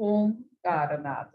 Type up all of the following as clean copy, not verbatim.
ओम कारनाद।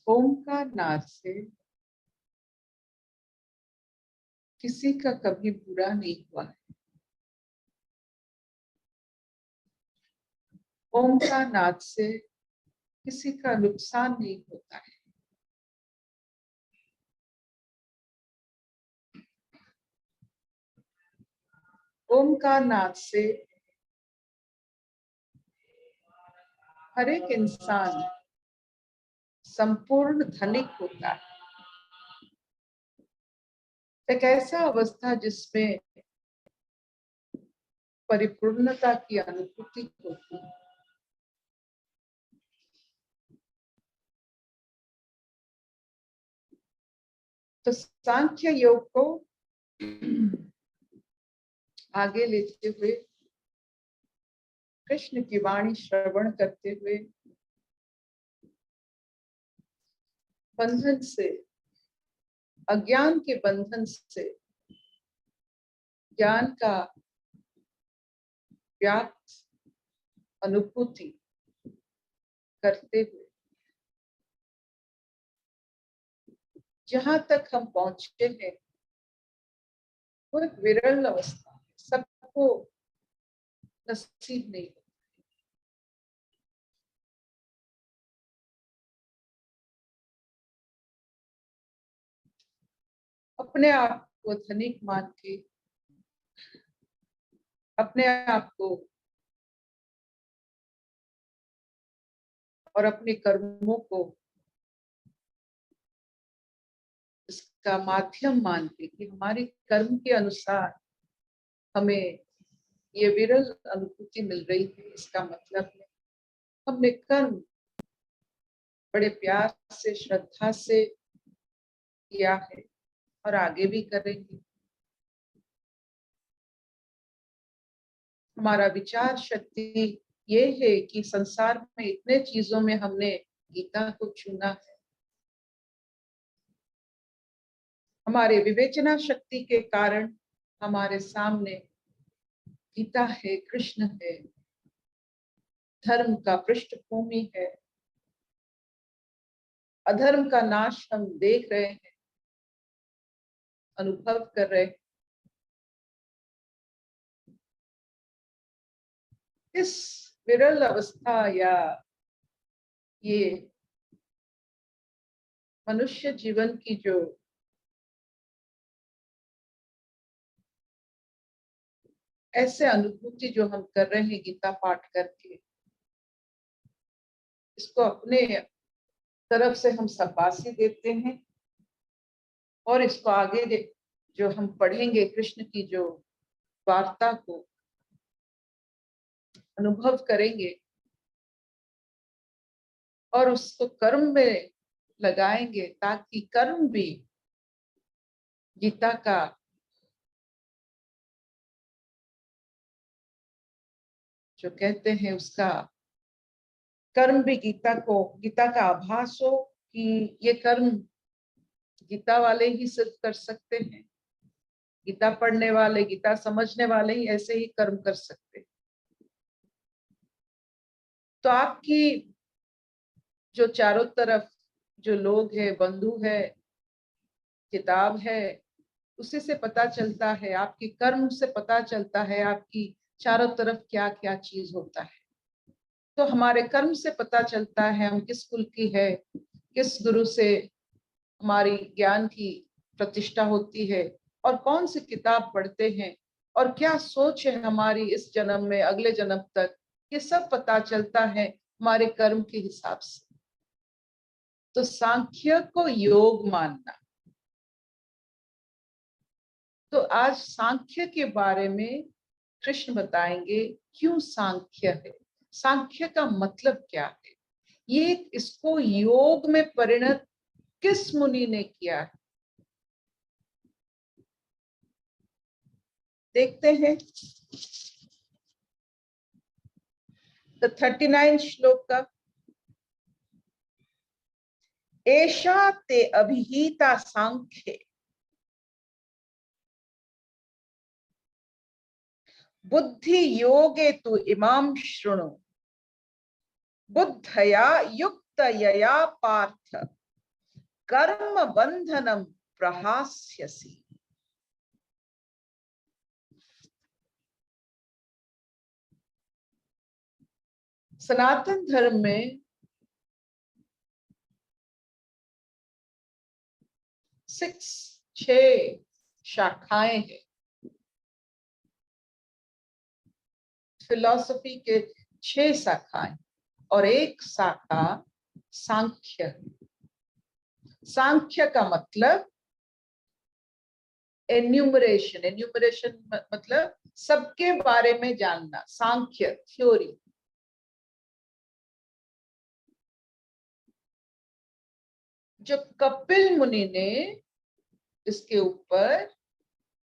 ओम का नाद से किसी का कभी बुरा नहीं हुआ है। ओम का नाद से किसी का नुकसान नहीं होता है। ओम का नाद से हर एक इंसान संपूर्ण धनिक होता है। एक ऐसा अवस्था जिसमें परिपूर्णता की अनुभूति होती है। तो सांख्य योग को आगे लेते हुए कृष्ण की वाणी श्रवण करते हुए बंधन से, अज्ञान के बंधन से ज्ञान का व्याप्त अनुभूति करते हुए जहां तक हम पहुंचे हैं वो एक विरल अवस्था है, सबको नसीब नहीं। अपने आप को धनिक मान के, अपने आप को और अपने कर्मों को इसका माध्यम मान के कि हमारे कर्म के अनुसार हमें ये विरल अनुभूति मिल रही है, इसका मतलब है हमने कर्म बड़े प्यार से, श्रद्धा से किया है और आगे भी करेंगे। हमारा विचार शक्ति ये है कि संसार में इतने चीजों में हमने गीता को चुना है। हमारे विवेचना शक्ति के कारण हमारे सामने गीता है, कृष्ण है, धर्म का पृष्ठभूमि है, अधर्म का नाश हम देख रहे हैं, अनुभव कर रहे हैं। इस विरल अवस्था या ये मनुष्य जीवन की जो ऐसे अनुभूति जो हम कर रहे हैं गीता पाठ करके, इसको अपने तरफ से हम शाबाशी देते हैं और इसको आगे जो हम पढ़ेंगे कृष्ण की जो वार्ता को अनुभव करेंगे और उसको कर्म में लगाएंगे ताकि कर्म भी गीता का जो कहते हैं उसका कर्म भी गीता का आभास हो कि ये कर्म गीता वाले ही सिद्ध कर सकते हैं, गीता पढ़ने वाले, गीता समझने वाले ही ऐसे ही कर्म कर सकते हैं। तो तो आपकी जो चारों तरफ जो लोग हैं, बंधु है, किताब है, उसी से पता चलता है, आपकी कर्म से पता चलता है आपकी चारों तरफ क्या क्या चीज होता है। तो हमारे कर्म से पता चलता है हम किस कुल की है, किस गुरु से हमारी ज्ञान की प्रतिष्ठा होती है, और कौन सी किताब पढ़ते हैं, और क्या सोच है हमारी इस जन्म में, अगले जन्म तक, ये सब पता चलता है हमारे कर्म के हिसाब से। तो सांख्य को योग मानना। तो आज सांख्य के बारे में कृष्ण बताएंगे क्यों सांख्य है, सांख्य का मतलब क्या है, ये इसको योग में परिणत किस मुनि ने किया है। देखते हैं तो 39 श्लोक का, एषा ते अभिहिता सांख्ये बुद्धि योगे तु इमाम शृणु बुद्धया युक्तया पार्थ कर्म बंधनम प्रहास्यसि। सनातन धर्म में 6 शाखाएं हैं। फिलॉसफी के 6 शाखाएं और एक शाखा सांख्य है। सांख्य का मतलब एन्यूमरेशन, एन्यूमरेशन मतलब सबके बारे में जानना, सांख्य थ्योरी। जो कपिल मुनि ने इसके ऊपर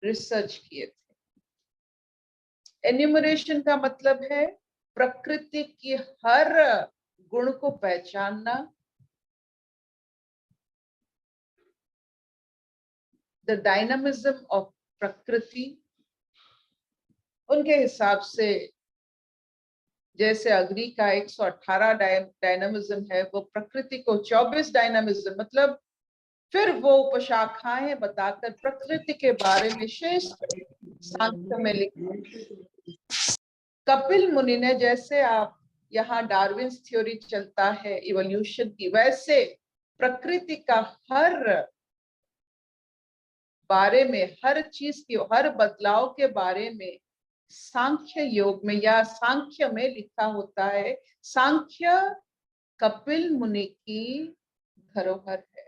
रिसर्च किए थे। एन्यूमरेशन का मतलब है प्रकृति की हर गुण को पहचानना, द डायनामिज्म ऑफ प्रकृति। उनके हिसाब से जैसे अग्नि का 118 डायनामिज्म है, वो प्रकृति को 24 डायनामिज्म, मतलब फिर वो उपशाखाएं बताकर प्रकृति के बारे में शेष सांख्य में लिखा। कपिल मुनि ने, जैसे आप यहाँ डार्विन्स थ्योरी चलता है इवोल्यूशन की, वैसे प्रकृति का हर बारे में, हर चीज की, हर बदलाव के बारे में सांख्य योग में या सांख्य में लिखा होता है। सांख्य कपिल मुनि की धरोहर है।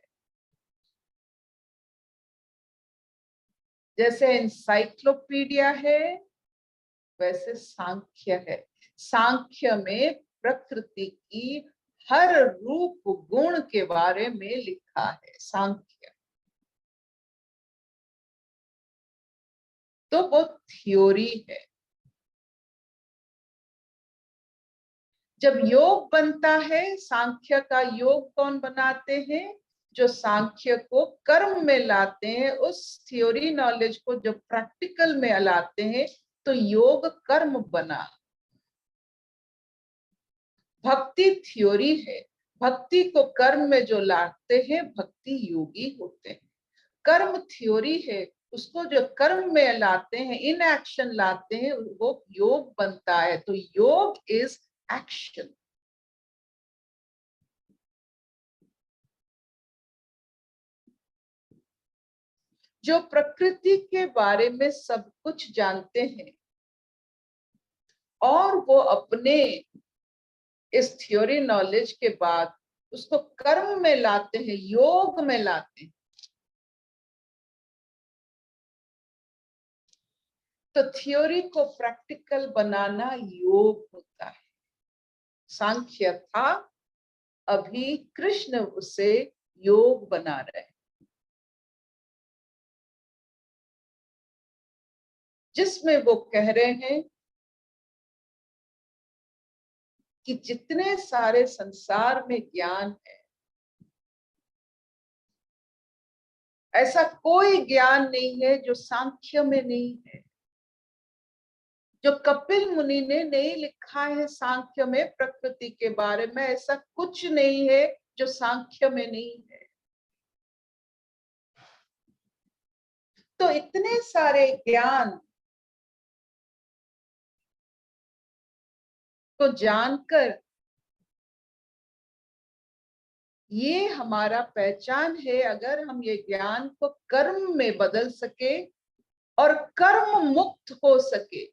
जैसे एनसाइक्लोपीडिया है वैसे सांख्य है। सांख्य में प्रकृति की हर रूप गुण के बारे में लिखा है सांख्य। तो वो थ्योरी है। जब योग बनता है, सांख्य का योग कौन बनाते हैं? जो सांख्य को कर्म में लाते हैं, उस थ्योरी नॉलेज को जो प्रैक्टिकल में लाते हैं, तो योग कर्म बना। भक्ति थ्योरी है, भक्ति को कर्म में जो लाते हैं भक्ति योगी होते हैं। कर्म थ्योरी है, उसको जो कर्म में लाते हैं, इन एक्शन लाते हैं, वो योग बनता है। तो योग इज एक्शन। जो प्रकृति के बारे में सब कुछ जानते हैं और वो अपने इस थ्योरी नॉलेज के बाद उसको कर्म में लाते हैं, योग में लाते हैं, तो थ्योरी को प्रैक्टिकल बनाना योग होता है। सांख्य था, अभी कृष्ण उसे योग बना रहे हैं, जिसमें वो कह रहे हैं कि जितने सारे संसार में ज्ञान है, ऐसा कोई ज्ञान नहीं है जो सांख्य में नहीं है। जो कपिल मुनि ने नहीं लिखा है सांख्य में प्रकृति के बारे में, ऐसा कुछ नहीं है जो सांख्य में नहीं है। तो इतने सारे ज्ञान को जानकर ये हमारा पहचान है। अगर हम ये ज्ञान को कर्म में बदल सके और कर्म मुक्त हो सके,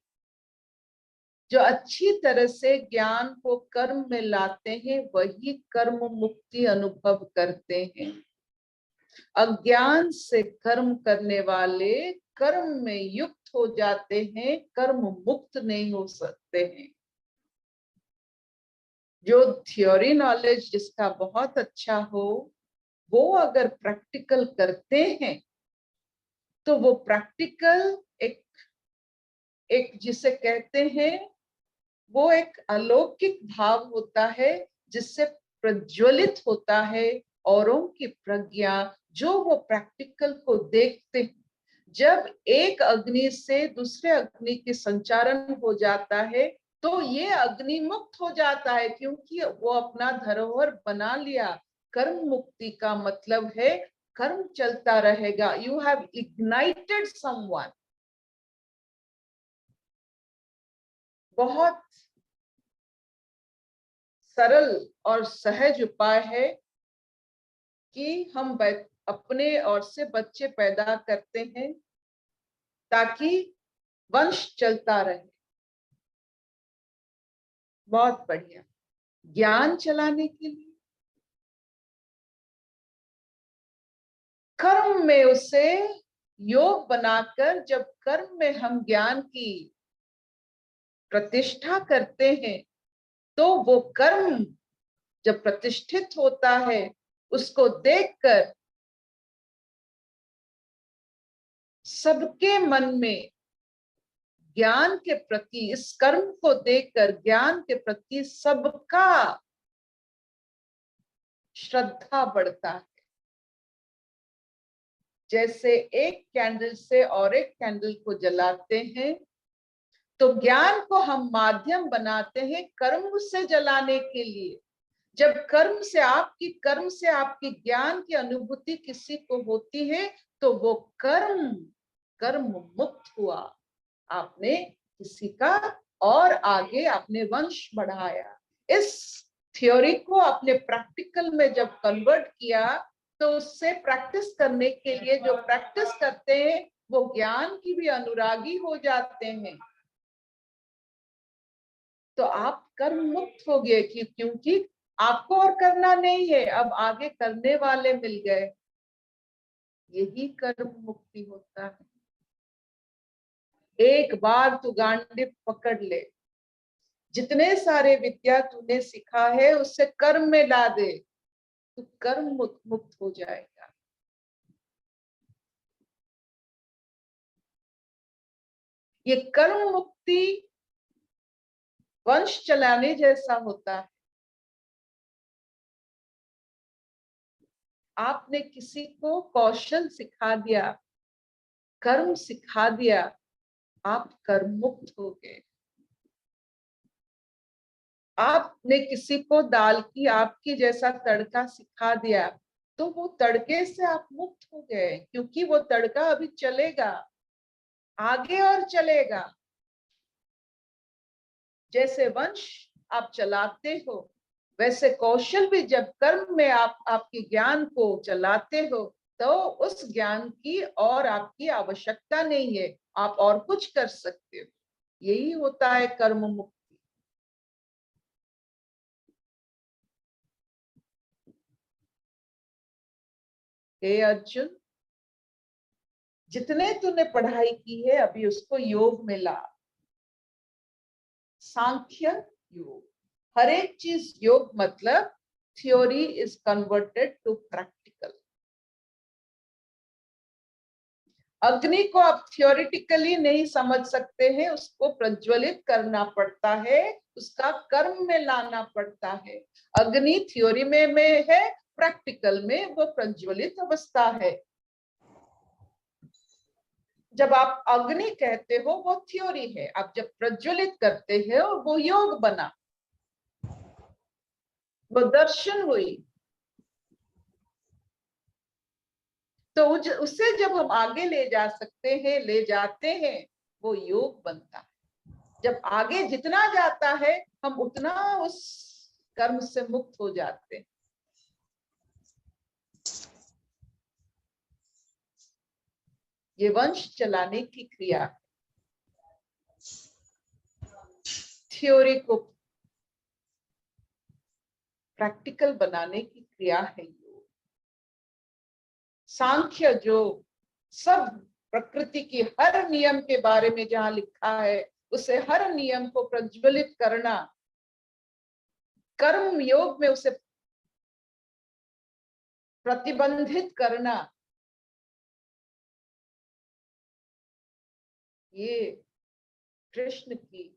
जो अच्छी तरह से ज्ञान को कर्म में लाते हैं वही कर्म मुक्ति अनुभव करते हैं। अज्ञान से कर्म करने वाले कर्म में युक्त हो जाते हैं, कर्म मुक्त नहीं हो सकते हैं। जो थ्योरी नॉलेज जिसका बहुत अच्छा हो, वो अगर प्रैक्टिकल करते हैं तो वो प्रैक्टिकल एक जिसे कहते हैं, वो एक अलौकिक भाव होता है जिससे प्रज्वलित होता है औरों की प्रज्ञा, जो वो प्रैक्टिकल को देखते हैं। जब एक अग्नि से दूसरे अग्नि के संचारण हो जाता है तो ये अग्नि मुक्त हो जाता है, क्योंकि वो अपना धरोहर बना लिया। कर्म मुक्ति का मतलब है कर्म चलता रहेगा। You have ignited someone. बहुत सरल और सहज उपाय है कि हम अपने ओर से बच्चे पैदा करते हैं ताकि वंश चलता रहे। बहुत बढ़िया। ज्ञान चलाने के लिए कर्म में उसे योग बनाकर, जब कर्म में हम ज्ञान की प्रतिष्ठा करते हैं तो वो कर्म जब प्रतिष्ठित होता है, उसको देखकर सबके मन में ज्ञान के प्रति, इस कर्म को देखकर ज्ञान के प्रति सबका श्रद्धा बढ़ता है। जैसे एक कैंडल से और एक कैंडल को जलाते हैं, तो ज्ञान को हम माध्यम बनाते हैं कर्म से जलाने के लिए। जब कर्म से आपकी ज्ञान की अनुभूति किसी को होती है तो वो कर्म मुक्त हुआ। आपने किसी का और आगे आपने वंश बढ़ाया। इस थ्योरी को अपने प्रैक्टिकल में जब कन्वर्ट किया तो उससे प्रैक्टिस करने के लिए जो प्रैक्टिस करते हैं वो ज्ञान की भी अनुरागी हो जाते हैं। तो आप कर्म मुक्त हो गए क्योंकि आपको और करना नहीं है, अब आगे करने वाले मिल गए। यही कर्म मुक्ति होता है। एक बार तू गांडीव पकड़ ले, जितने सारे विद्या तूने सीखा है उससे कर्म में ला दे, तू कर्म मुक्त हो जाएगा। ये कर्म मुक्ति वंश चलाने जैसा होता है। आपने किसी को कौशल सिखा दिया, कर्म सिखा दिया, आप कर्म मुक्त हो गए। आपने किसी को दाल की आपकी जैसा तड़का सिखा दिया तो वो तड़के से आप मुक्त हो गए, क्योंकि वो तड़का अभी चलेगा, आगे और चलेगा। जैसे वंश आप चलाते हो, वैसे कौशल भी जब कर्म में आप आपके ज्ञान को चलाते हो तो उस ज्ञान की और आपकी आवश्यकता नहीं है, आप और कुछ कर सकते हो। यही होता है कर्म मुक्ति। हे अर्जुन, जितने तूने पढ़ाई की है अभी उसको योग में ला। सांख्य योग, हर एक चीज योग मतलब theory is converted to practical. अग्नि को आप थ्योरिटिकली नहीं समझ सकते हैं, उसको प्रज्वलित करना पड़ता है, उसका कर्म में लाना पड़ता है। अग्नि थ्योरी में है, प्रैक्टिकल में वो प्रज्वलित अवस्था है। जब आप अग्नि कहते हो वो थ्योरी है, आप जब प्रज्वलित करते हो वो योग बना, वो दर्शन हुई। तो उससे जब हम आगे ले जा सकते हैं, ले जाते हैं, वो योग बनता है। जब आगे जितना जाता है हम उतना उस कर्म से मुक्त हो जाते हैं। ये वंश चलाने की क्रिया, थ्योरी को प्रैक्टिकल बनाने की क्रिया है योग। सांख्य जो सब प्रकृति की हर नियम के बारे में जहां लिखा है, उसे हर नियम को प्रज्वलित करना, कर्म योग में उसे प्रतिबंधित करना, ये कृष्ण की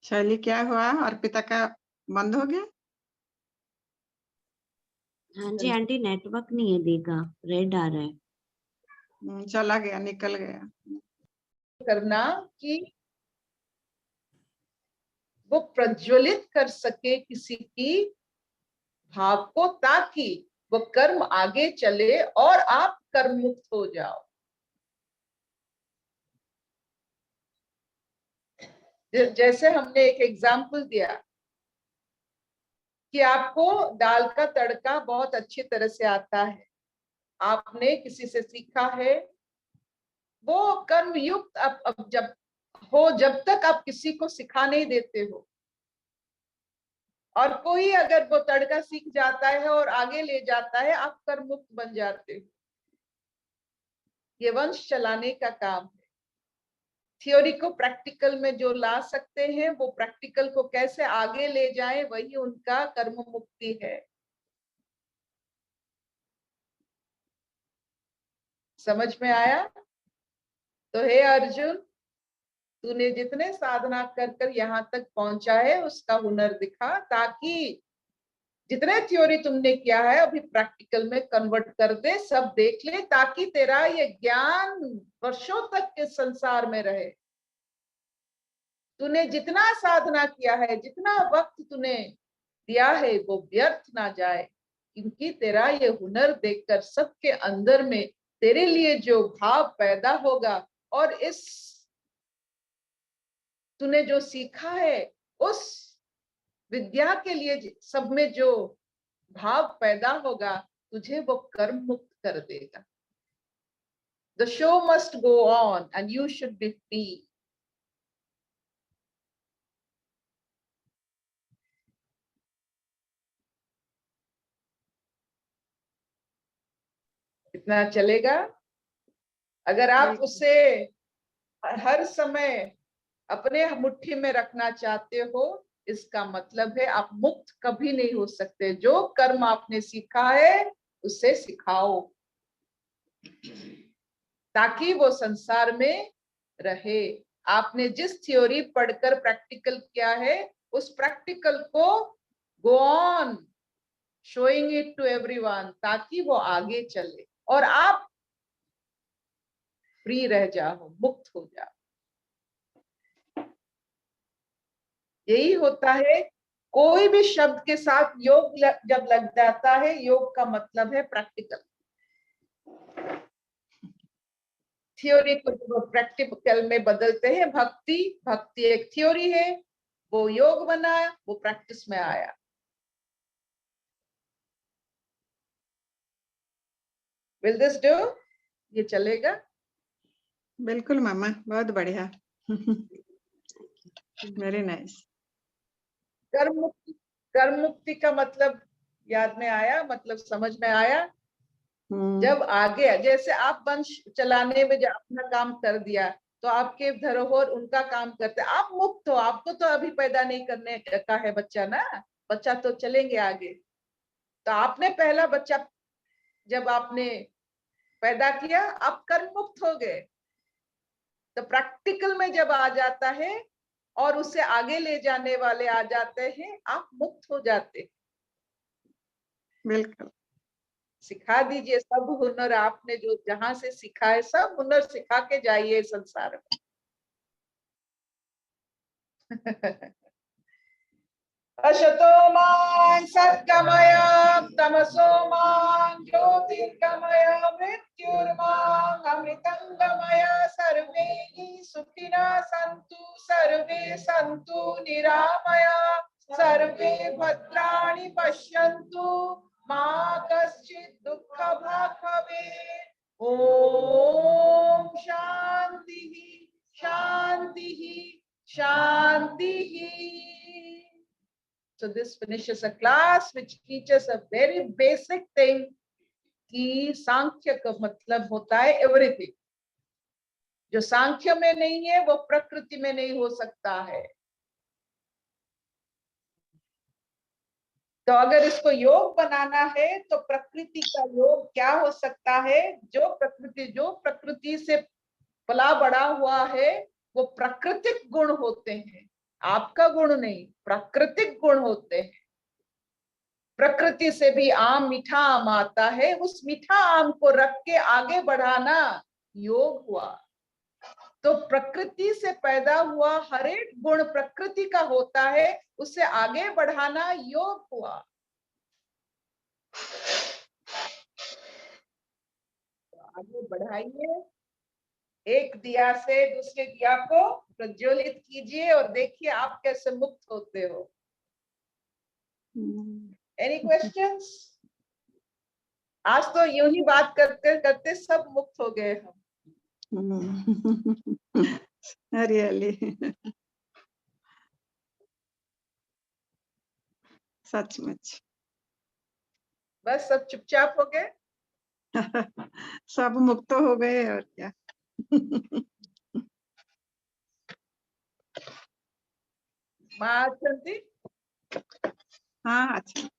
शैली क्या हुआ? अर्पिता का बंद हो गया? हाँ जी आंटी, नेटवर्क नहीं है देगा, रेड आ रहा है। चला गया, निकल गया। करना कि वो प्रज्वलित कर सके किसी की भाव को, ताकि वो कर्म आगे चले और आप कर्म मुक्त हो जाओ। जैसे हमने एक एग्जाम्पल दिया कि आपको दाल का तड़का बहुत अच्छी तरह से आता है, आपने किसी से सीखा है, वो कर्म युक्त अब जब हो, जब तक आप किसी को सिखा नहीं देते हो, और कोई अगर वो तड़का सीख जाता है और आगे ले जाता है, आप कर्म मुक्त बन जाते हो। ये वंश चलाने का काम है। थ्योरी को प्रैक्टिकल में जो ला सकते हैं, वो प्रैक्टिकल को कैसे आगे ले जाएं, वही उनका कर्म मुक्ति है। समझ में आया? तो हे अर्जुन, तूने जितने साधना कर कर यहाँ तक पहुंचा है उसका हुनर दिखा, ताकि जितने थ्योरी तुमने किया है अभी प्रैक्टिकल में कन्वर्ट कर दे, सब देख ले, ताकि तेरा ये ज्ञान वर्षों तक के संसार में रहे। तूने जितना साधना किया है, जितना वक्त तूने दिया है, वो व्यर्थ ना जाए, क्योंकि तेरा ये हुनर देखकर सबके अंदर में तेरे लिए जो भाव पैदा होगा, और इस तूने जो सीखा है उस विद्या के लिए सब में जो भाव पैदा होगा, तुझे वो कर्म मुक्त कर देगा। The show must go on and you should be free. इतना चलेगा? अगर आप उसे हर समय अपने मुट्ठी में रखना चाहते हो, इसका मतलब है आप मुक्त कभी नहीं हो सकते। जो कर्म आपने सीखा है उसे सिखाओ, ताकि वो संसार में रहे। आपने जिस थ्योरी पढ़कर प्रैक्टिकल किया है, उस प्रैक्टिकल को go on showing it to everyone, ताकि वो आगे चले और आप फ्री रह जाओ, मुक्त हो जाओ। यही होता है। कोई भी शब्द के साथ योग जब लग जाता है, योग का मतलब है प्रैक्टिकल। थ्योरी को प्रैक्टिकल में बदलते हैं। भक्ति एक थ्योरी है, वो योग बना, वो प्रैक्टिस में आया। Will this do? ये चलेगा? बिल्कुल मामा, बहुत बढ़िया। Very nice. कर्म मुक्ति का मतलब याद में आया? मतलब समझ में आया? जब आगे जैसे आप वंश चलाने में जब अपना काम कर दिया तो आपके धरोहर उनका काम करते, आप मुक्त हो, आपको तो अभी पैदा नहीं करने का है बच्चा ना, बच्चा तो चलेंगे आगे। तो आपने पहला बच्चा जब आपने पैदा किया आप कर्म मुक्त हो गए। तो प्रैक्टिकल में जब आ जाता है और उससे आगे ले जाने वाले आ जाते हैं, आप मुक्त हो जाते। बिल्कुल। सिखा दीजिए सब हुनर, आपने जो जहां से सीखा है सब हुनर सिखा के जाइए संसार में। अशतो मां सत्कमय तमसो मां ज्योतिर्गमय मृत्युर्मां अमृतंगमय। सर्वे हि सुखिनः सन्तु सर्वे सन्तु निरामया सर्वे भद्राणि पश्यन्तु मा कश्चित् दुःखभाग् भवेत्। ओम शांति शांति शांति। So this finishes a class which teaches a very basic thing कि सांख्य का मतलब होता है एवरीथिंग। जो सांख्य में नहीं है वो प्रकृति में नहीं हो सकता है। तो अगर इसको योग बनाना है तो प्रकृति का योग क्या हो सकता है? जो प्रकृति से पला बड़ा हुआ है वो प्राकृतिक गुण होते हैं, आपका गुण नहीं, प्राकृतिक गुण होते हैं। प्रकृति से भी आम मीठा आम आता है, उस मीठा आम को रख के आगे बढ़ाना योग हुआ। तो प्रकृति से पैदा हुआ हर एक गुण प्रकृति का होता है, उससे आगे बढ़ाना योग हुआ। आगे बढ़ाइए, एक दिया से दूसरे दिया को प्रज्वलित कीजिए और देखिए आप कैसे मुक्त होते हो। Any questions? आज तो यूं ही बात करते करते सब मुक्त हो गए हम। रियली सचमुच बस सब चुपचाप हो गए। सब मुक्त हो गए और क्या। माँ चलती, हाँ अच्छा।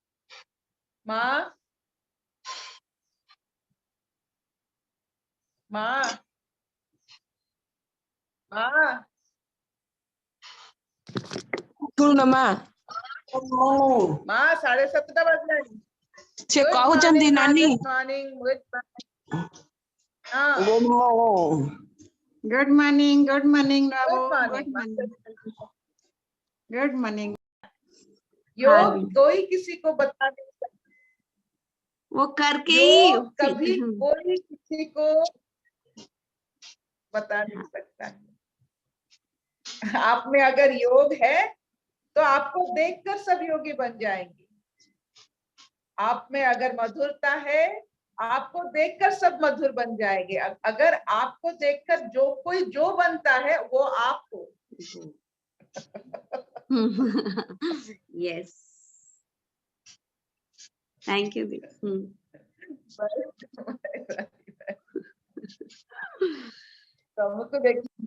माँ माँ माँ पूर्णमा माँ 7:30 बज गए। से कहउचंदी नानी गुड मॉर्निंग हाँ गुड मॉर्निंग बाबू, good good morning. Morning, good morning. योग कोई किसी को बता नहीं सकता, वो करके ही योग कभी कोई किसी को बता नहीं सकता है। आप में अगर योग है तो आपको देखकर सब योगी बन जाएंगे। आप में अगर मधुरता है आपको देखकर सब मधुर बन जाएंगे। अगर आपको देखकर जो कोई जो बनता है वो आप हो। Yes, thank you. तो हमको देखिए